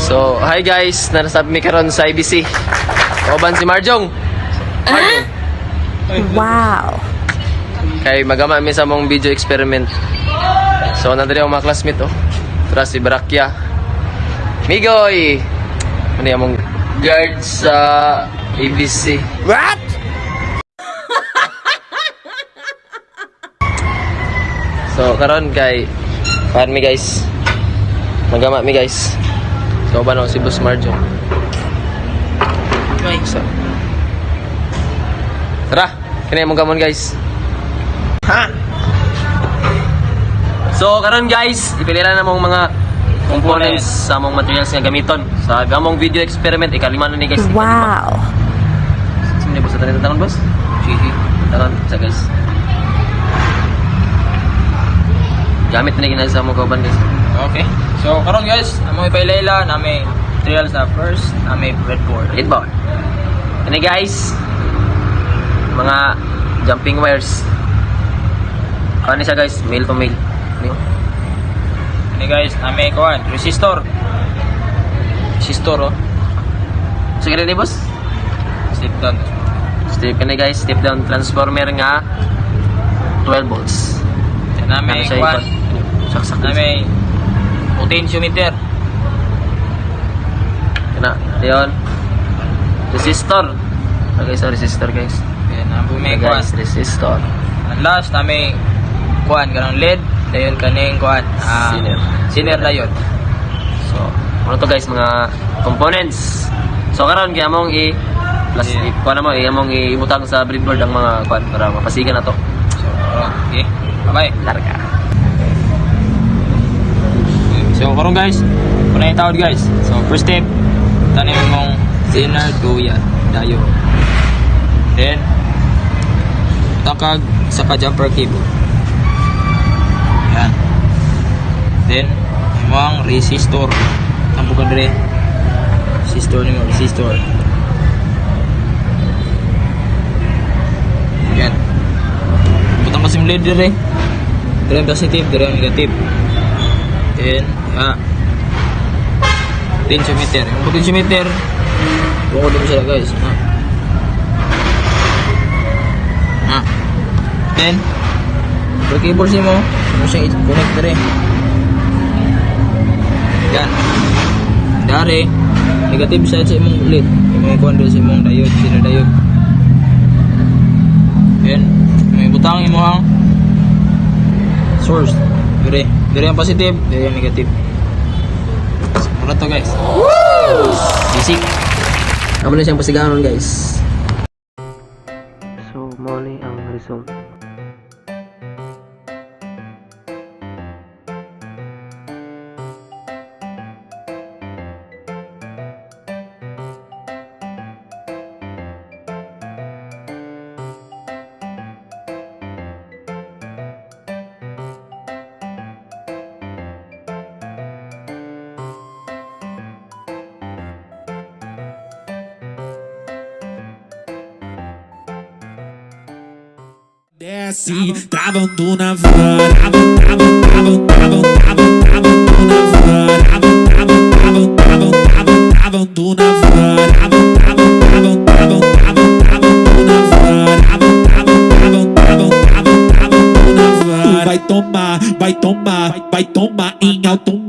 So, hi guys, narasabi mi karon sa IBC. Kauban si Marjong. Marjong. Wow. Kay magama mi sa mong video experiment. So, nandito yung mga classmate, oh. Tara si Barakya. Migoy! Ano yung mong guard sa IBC. What? So, karon kay pan mi guys. Magama mi guys. So, ba no si Boss Marjong. So, tara, kini mong gamon guys. Ha? So, karon guys, ipilira na mong mga components sa mong materials nga gamiton sa gamong video experiment. Ikalima na ni guys. Wow. Sino boss tanan tanong boss? Sige. Tanong sa guys. Gamit na ginasa mo kauban guys. Okay. So, karon guys, amo ipailayla na may materials na first, na may breadboard. Lead board. Ini guys, mga jumping wires. Ano siya guys? Male to male. Ano? Ini guys, na may kuan, resistor. Resistor oh. Sige rin boss. Step down. Step ini guys, step down transformer nga 12 volts. Na may kuan, Saksak na may potentiometer. Kana, yon. Resistor. Okay, so resistor guys. Yan, amo may Okay, kuan. guys, resistor. Ang last na may kuan kanang LED, dayon kaning kuan, Sinner. Sinner dayon. So, ano to guys, mga components. So, karon kaya mong plus Yeah. kuha na mo, among ibutang sa breadboard ang mga kuan para mapasigan na to. So, okay. Bye. Larga. So, karon guys, kuna yung tawad guys. So, first step, tanim mong Sinner to yan, dayo. Then, takag sa ka-jumper cable. Yan. Then, mo ang resistor. Ang bukan dire. Resistor nimo, resistor. Yan. Butang kasi yung lead dire. Dire ang positive, dire ang negative. Then, potentiometer. Yung potentiometer, buko din siya guys. Then, yung cable siya mo, mo siyang i-connect na rin. Yan. Dari, negative side sa imong ulit. Yung mga kuwan sa imong diode, sino diode. Yan. May butang imo ang source. Dari ang positive, dari ang negative. Muna to guys. Basic. Amo na siyang pasiganon guys. So, mo ni ang result. Desce, travando na van, travando na van, vai tomar em alto